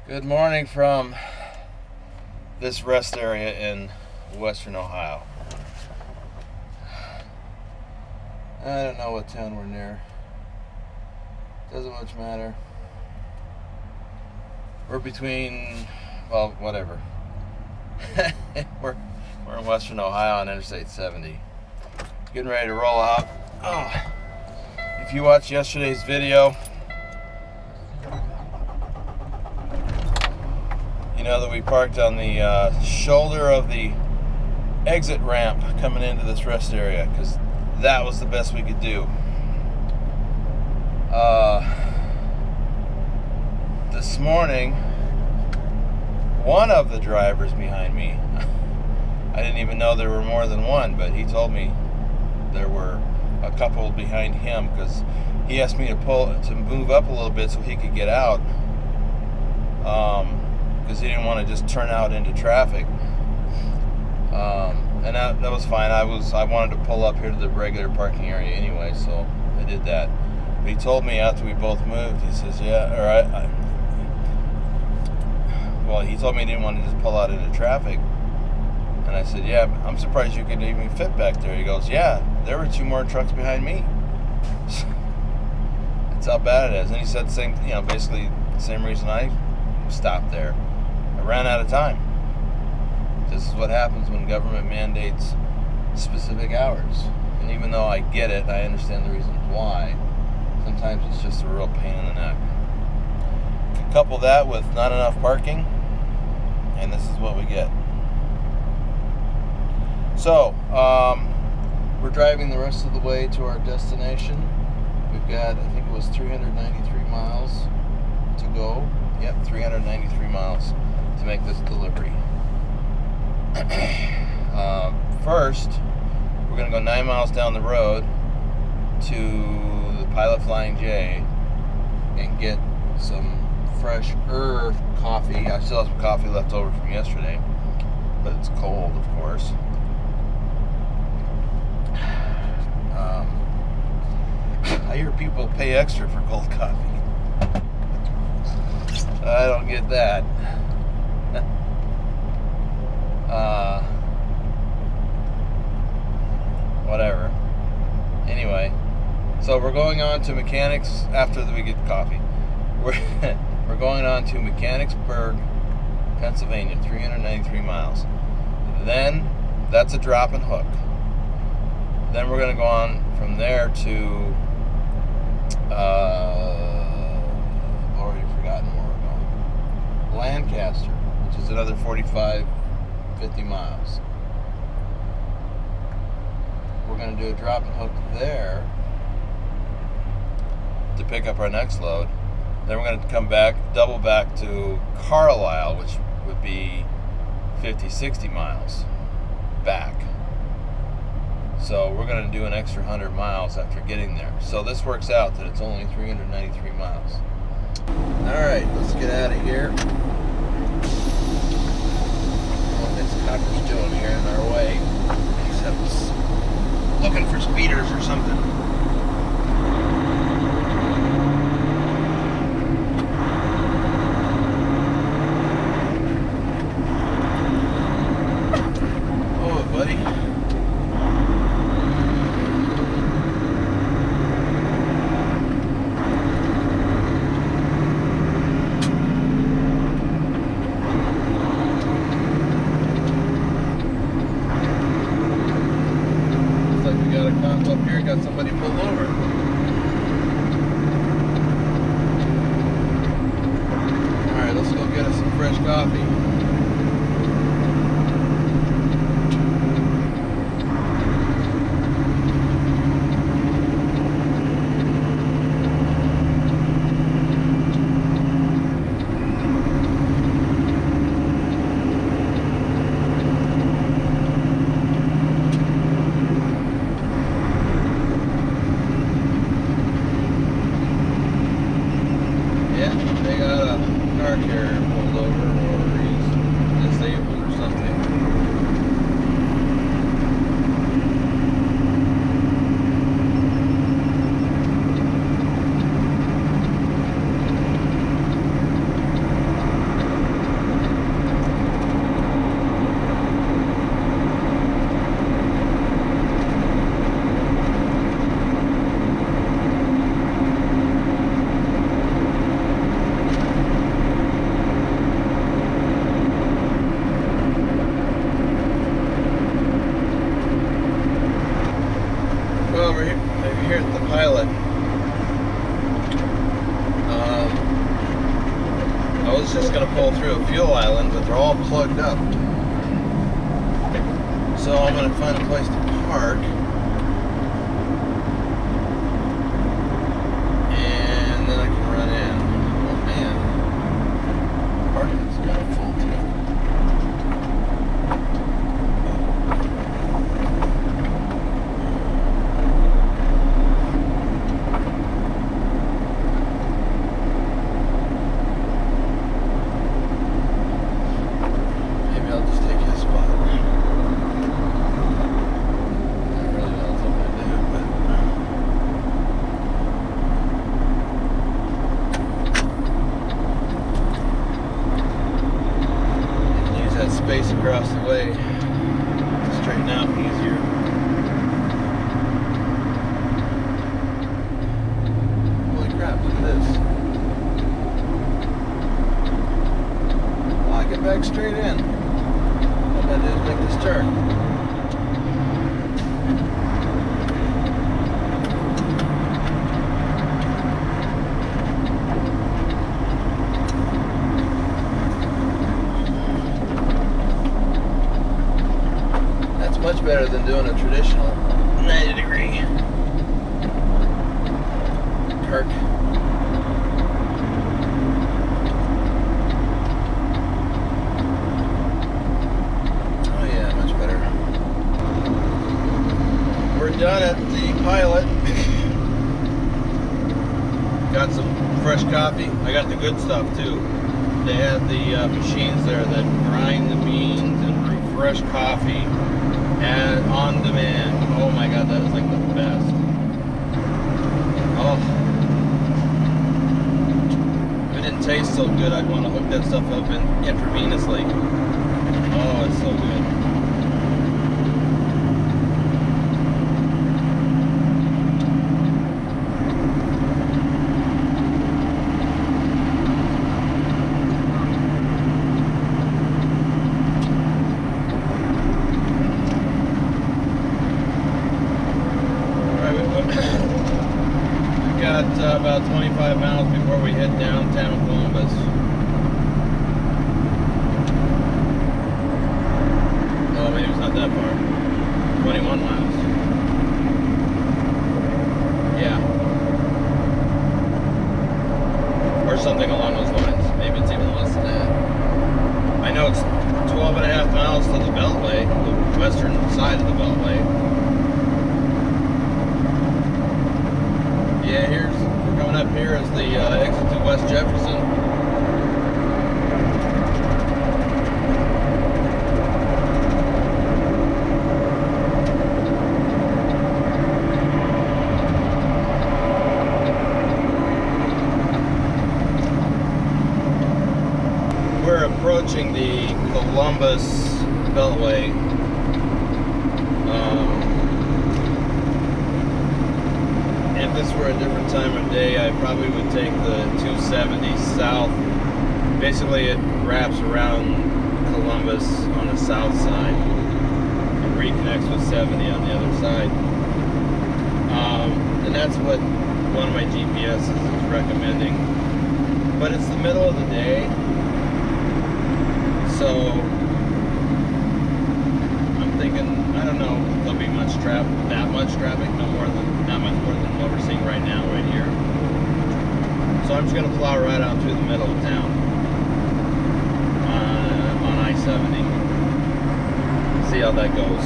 Good morning from this rest area in western Ohio. I don't know what town we're near. Doesn't much matter. We're between, well, whatever. we're in western Ohio on Interstate 70. Getting ready to roll out. Oh, if you watched yesterday's video, you know that we parked on the shoulder of the exit ramp coming into this rest area because that was the best we could do. This morning, one of the drivers behind me, I didn't even know there were more than one, but he told me there were a couple behind him because he asked me to move up a little bit so he could get out. Because he didn't want to just turn out into traffic, and that was fine. I wanted to pull up here to the regular parking area anyway, so I did that. But he told me after we both moved, he says, "Yeah," or well, he told me he didn't want to just pull out into traffic, and I said, "Yeah, I'm surprised you could even fit back there." He goes, "Yeah, there were two more trucks behind me." That's how bad it is. And he said the same, basically the same reason I stopped there. I ran out of time. This is what happens when government mandates specific hours. And even though I get it, I understand the reasons why, sometimes it's just a real pain in the neck. Couple that with not enough parking, and this is what we get. So, we're driving the rest of the way to our destination. We've got, I think it was 393 miles to go. Yep, 393 miles to make this delivery. First, we're going to go 9 miles down the road to the Pilot Flying J and get some fresh coffee. I still have some coffee left over from yesterday, but it's cold, of course. I hear people pay extra for cold coffee. I don't get that. Whatever. Anyway, so we're going on to Mechanics after we get coffee. We're going on to Mechanicsburg, Pennsylvania, 393 miles. Then that's a drop and hook. Then we're going to go on from there to I've already forgotten where we're going. Lancaster, which is another 50 miles. We're going to do a drop and hook there to pick up our next load. Then we're going to come back, double back to Carlisle, which would be 60 miles back. So we're going to do an extra 100 miles after getting there. So this works out that it's only 393 miles. Alright, let's get out of here. What this copper's doing here in our way. Except looking for speeders or something. Oh, buddy. Up here, got somebody pulled over. Alright, let's go get us some fresh coffee. was just going to pull through a fuel island, but they're all plugged up. So I'm going to find a place to park. And then I can run in. Oh man. Parking's kind of full too. Space across the way to straighten out easier. Holy crap, look at this. Oh, I get back straight in. All I gotta do is make this turn. Much better than doing a traditional 90-degree perk. Oh yeah, much better. We're done at the pilot. Got some fresh coffee. I got the good stuff too. They had the machines there that grind the beans and brew fresh coffee. And on demand. Oh my god, that is like the best. Oh. If it didn't taste so good, I'd want to hook that stuff up intravenously. Oh, it's so good. About 25 miles before we hit downtown Columbus. Oh, maybe it's not that far. 21 miles. Yeah. Or something along those lines. Maybe it's even less than that. I know it's 12 and a half miles to the Beltway, the western side of the Beltway. Yeah, coming up here is the exit to West Jefferson. We're approaching the Columbus Beltway. If this were a different time of day, I probably would take the 270 south. Basically, it wraps around Columbus on the south side and reconnects with 70 on the other side. And that's what one of my GPS is recommending. But it's the middle of the day, so I'm thinking, I don't know if there'll be much traffic, not much more than what we're seeing right now, right here. So I'm just going to plow right out through the middle of town on I-70. See how that goes.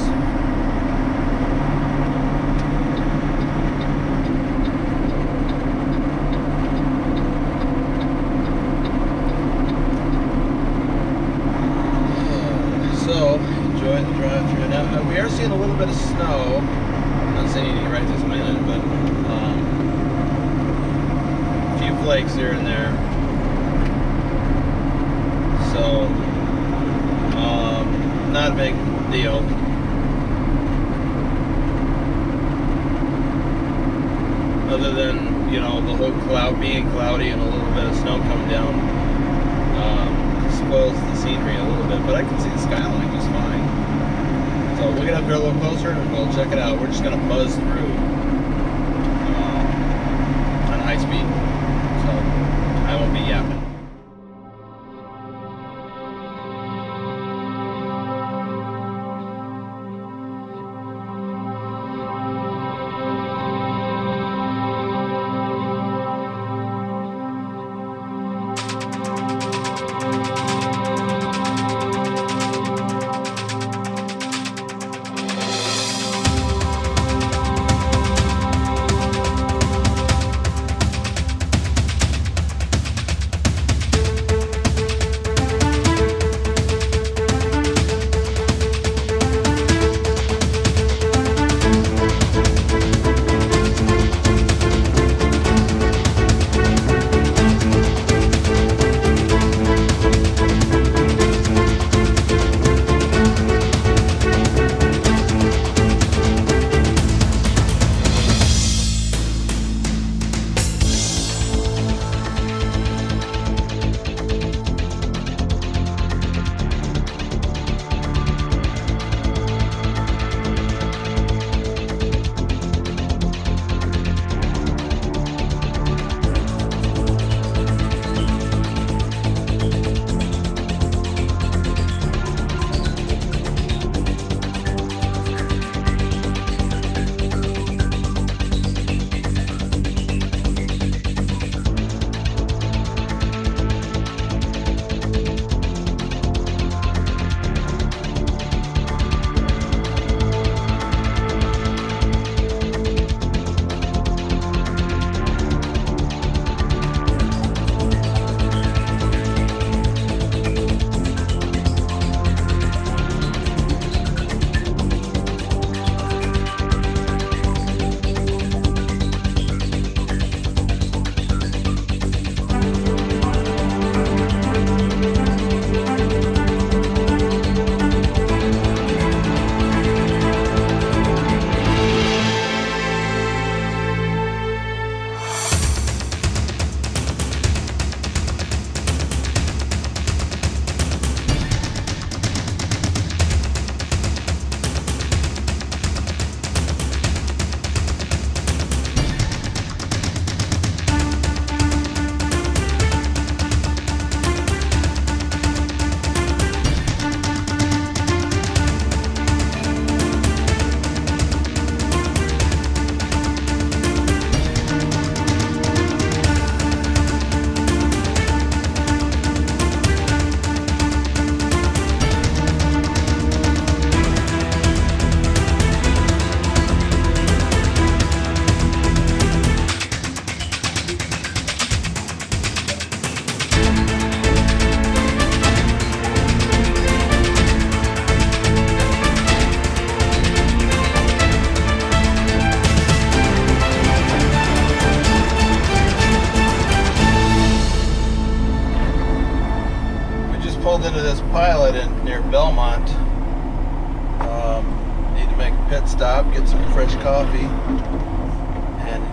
So, enjoy the drive-through. Now, we are seeing a little bit of snow. I'm not seeing any right this minute, but a few flakes here and there. So, not a big deal. Other than, you know, the whole cloud being cloudy and a little bit of snow coming down spoils the scenery a little bit, but I can see the skyline just fine. So we'll get up there a little closer and we'll check it out. We're just going to buzz through on high speed, so I won't be yapping. pulled into this pilot near Belmont. Need to make a pit stop, get some fresh coffee, and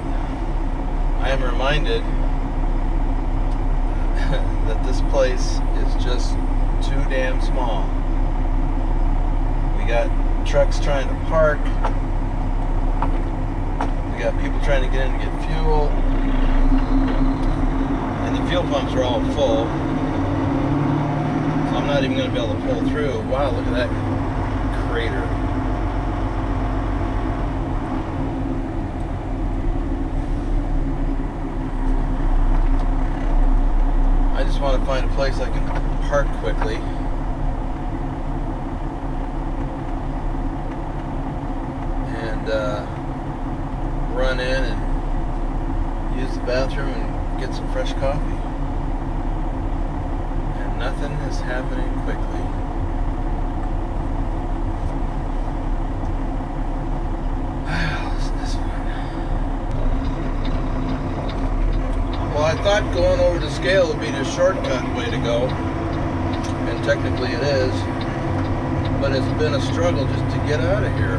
I am reminded that this place is just too damn small. We got trucks trying to park. We got people trying to get in to get fuel. And the fuel pumps are all full. So I'm not even going to be able to pull through. Wow, look at that crater. I just want to find a place I can park quickly. And run in and use the bathroom and get some fresh coffee. And nothing is happening quickly. Listen to this one. Well, I thought going over the scale would be the shortcut way to go. And technically it is. But it's been a struggle just to get out of here.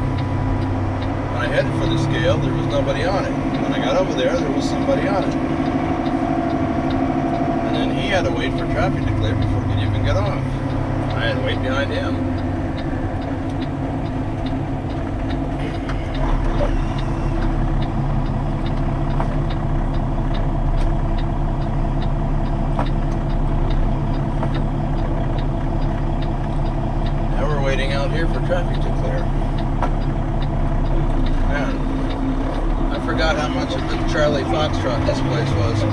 When I headed for the scale, there was nobody on it. When I got over there, there was somebody on it. And then he had to wait for traffic to clear before he could even get off. I had to wait behind him. Now we're waiting out here for traffic to clear. Man, I forgot how much of the Charlie Foxtrot this place was.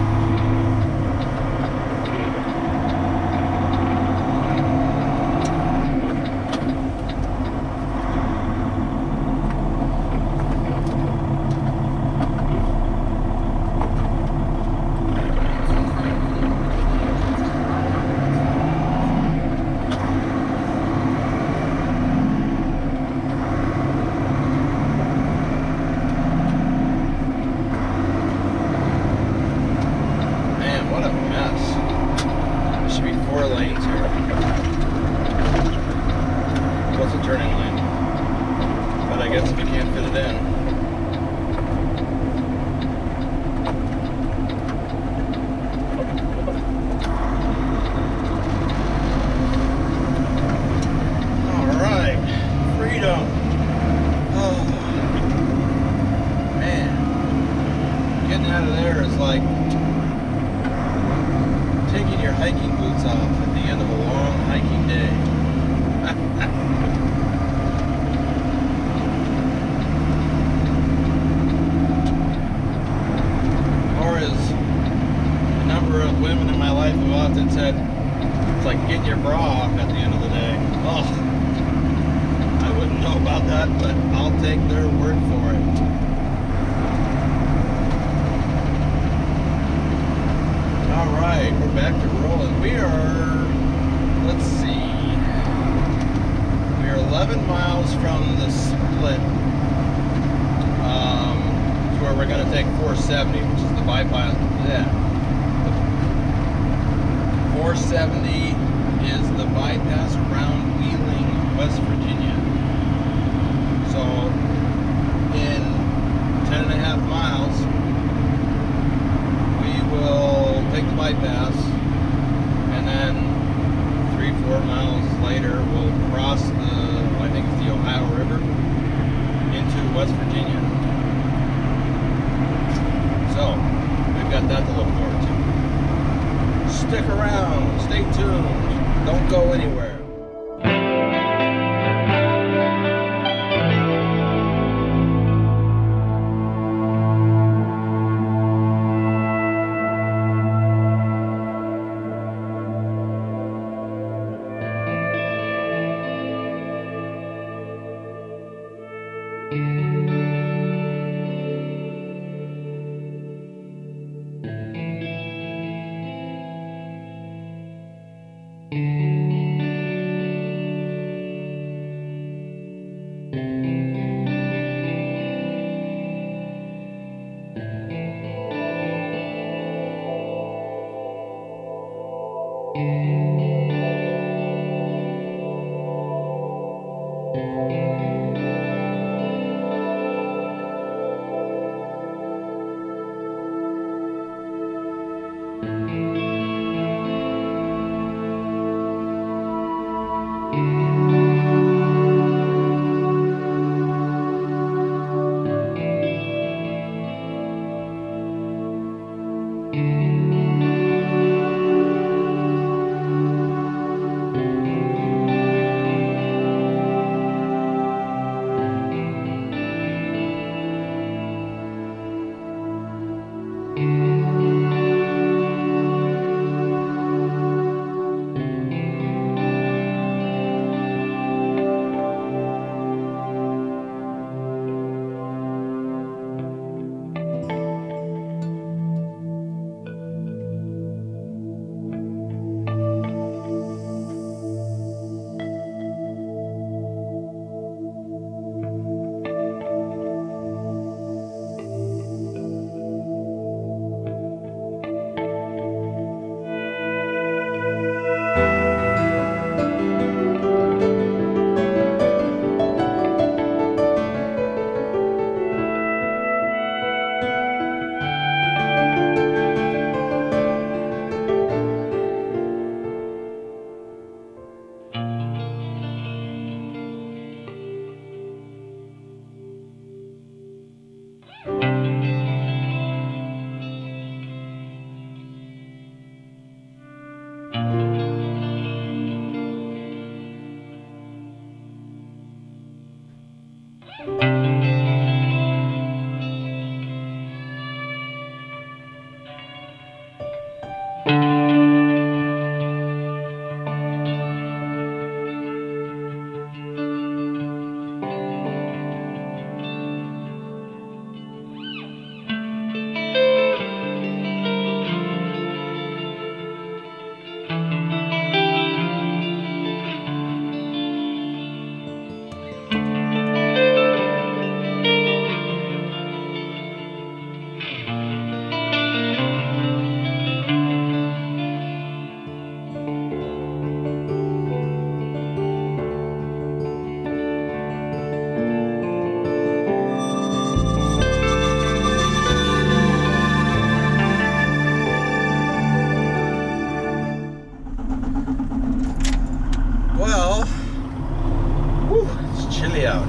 out.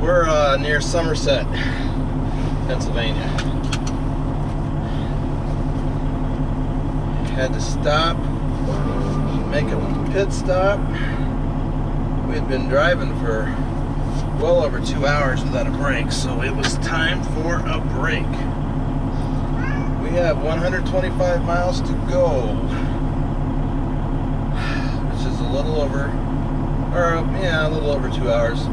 We're near Somerset, Pennsylvania. Had to stop, make a pit stop. We had been driving for well over 2 hours without a break, so it was time for a break. We have 125 miles to go, which is a little over, a little over 2 hours.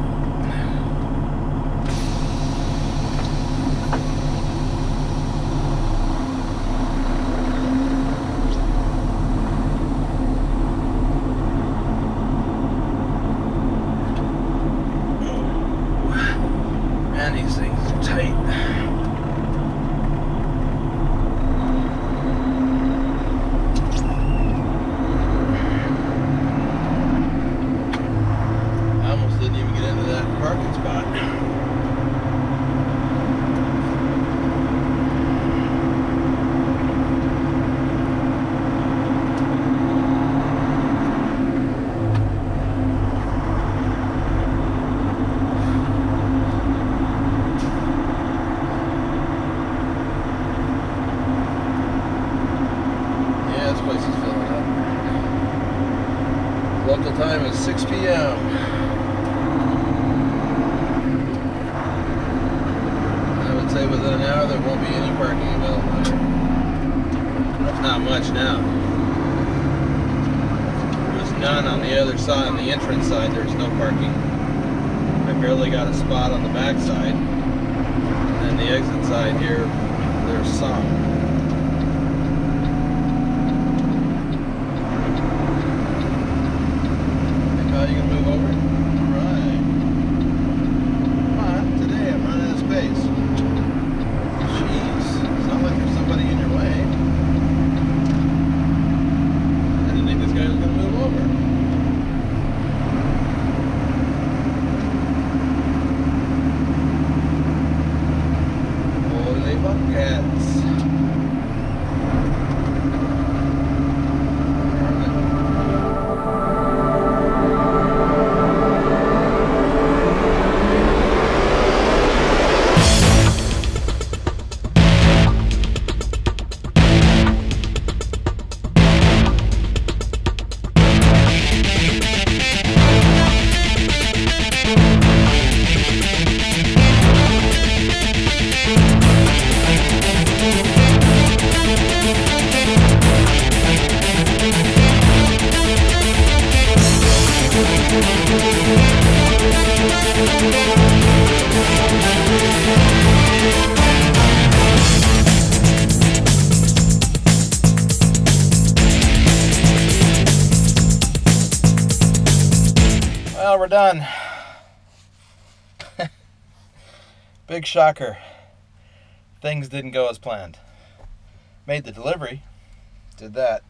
Local time is 6 p.m. I would say within an hour there won't be any parking available there. Not much now. There's none on the other side, on the entrance side there's no parking. I barely got a spot on the back side. And then the exit side here, there's some. You can move over? Alright. Come on, today I'm running out of space. Jeez, it's not like there's somebody in your way. I didn't think this guy was going to move over. Holy buckets. Well, we're done. Big shocker. Things didn't go as planned. Made the delivery. Did that.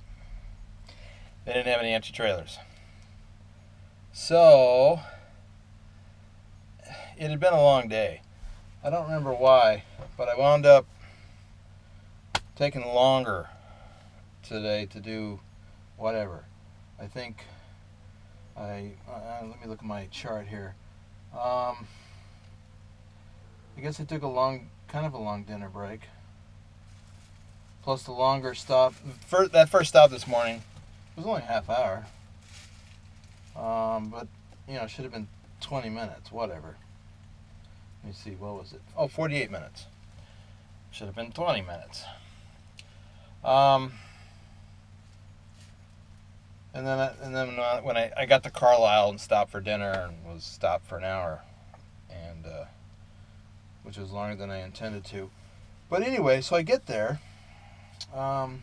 They didn't have any empty trailers. So, it had been a long day. I don't remember why, but I wound up taking longer today to do whatever. I think let me look at my chart here. I guess I took kind of a long dinner break. Plus the longer stop. That first stop this morning was only a half hour. But, it should have been 20 minutes, whatever. Let me see, what was it? Oh, 48 minutes. Should have been 20 minutes. And then when I got to Carlisle and stopped for dinner and was stopped for an hour, and which was longer than I intended to. But anyway, so I get there. I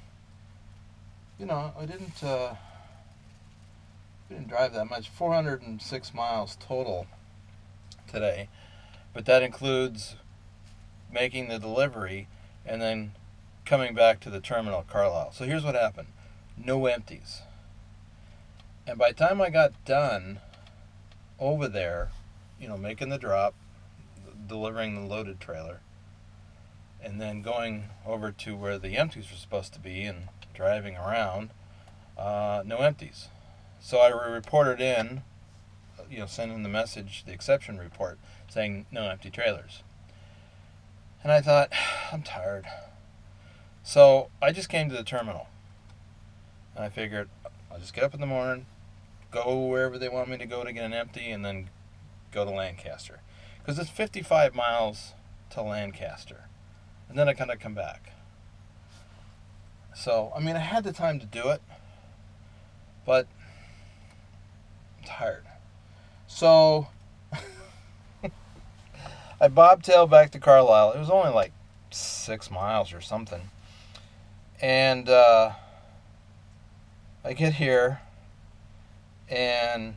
didn't drive that much. 406 miles total today, but that includes making the delivery and then coming back to the terminal at Carlisle. So here's what happened: no empties. And by the time I got done over there, making the drop, delivering the loaded trailer, and then going over to where the empties were supposed to be and driving around, no empties. So I reported in sending the message, the exception report, saying no empty trailers. And I thought, I'm tired. So I just came to the terminal. And I figured, I'll just get up in the morning, go wherever they want me to go to get an empty, and then go to Lancaster. Because it's 55 miles to Lancaster. And then I kind of come back. So, I mean, I had the time to do it, but I'm tired. So, I bobtailed back to Carlisle. It was only like 6 miles or something. And I get here, and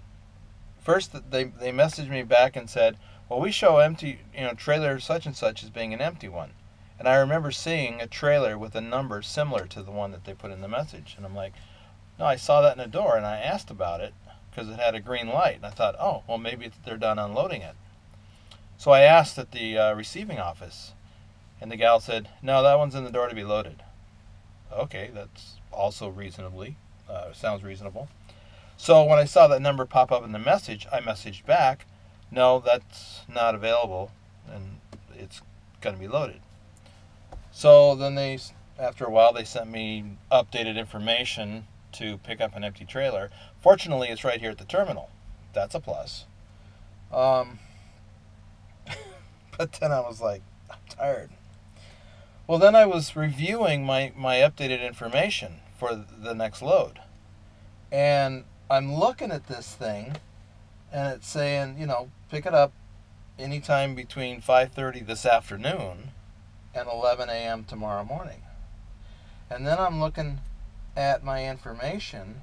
first they messaged me back and said, well, we show empty, trailer such and such as being an empty one. And I remember seeing a trailer with a number similar to the one that they put in the message. And I'm like, no, I saw that in the door, and I asked about it because it had a green light. And I thought, oh, well, maybe they're done unloading it. So I asked at the receiving office, and the gal said, no, that one's in the door to be loaded. Okay, that's also sounds reasonable. So when I saw that number pop up in the message, I messaged back, no, that's not available, and it's going to be loaded. So then after a while, they sent me updated information to pick up an empty trailer. Fortunately, it's right here at the terminal. That's a plus. But then I was like, I'm tired. Well, then I was reviewing my updated information for the next load. And I'm looking at this thing, and it's saying, pick it up anytime between 5:30 this afternoon and 11 a.m. tomorrow morning. And then I'm looking at my information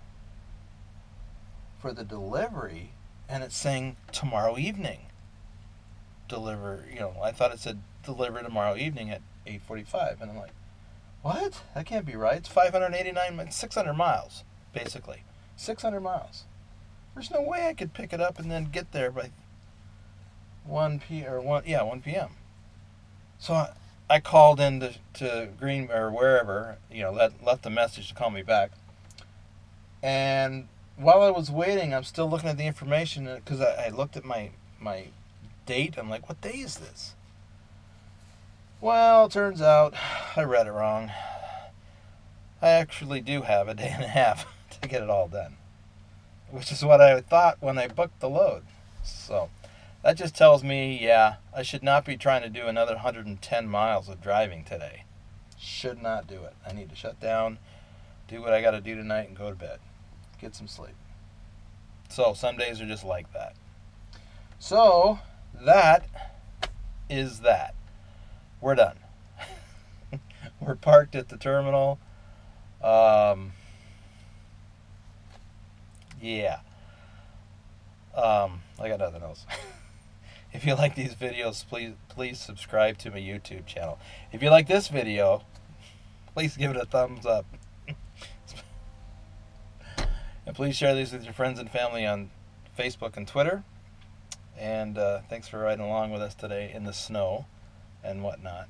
for the delivery, and it's saying tomorrow evening. Deliver, I thought it said deliver tomorrow evening at 8:45, and I'm like, what? That can't be right. It's 600 miles, basically. 600 miles. There's no way I could pick it up and then get there by 1 p.m. So I called in to Green or wherever, left a message to call me back. And while I was waiting, I'm still looking at the information because I looked at my date. I'm like, what day is this? Well, it turns out I read it wrong. I actually do have a day and a half to get it all done, which is what I thought when I booked the load. So that just tells me, yeah, I should not be trying to do another 110 miles of driving today. Should not do it. I need to shut down, do what I got to do tonight, and go to bed. Get some sleep. So some days are just like that. So that is that. We're done. We're parked at the terminal. Yeah. I got nothing else. If you like these videos, please subscribe to my YouTube channel. If you like this video, please give it a thumbs up. And please share these with your friends and family on Facebook and Twitter. And thanks for riding along with us today in the snow and whatnot.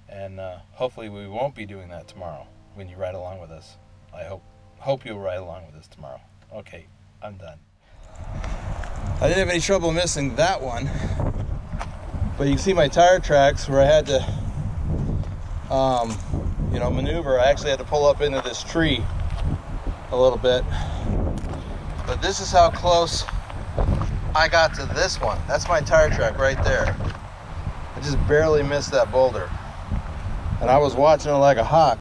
And hopefully we won't be doing that tomorrow when you ride along with us. I hope you'll ride along with us tomorrow. Okay, I'm done. I didn't have any trouble missing that one, but you can see my tire tracks where I had to maneuver. I actually had to pull up into this tree a little bit, but this is how close I got to this one. That's my tire track right there. I just barely missed that boulder, and I was watching it like a hawk.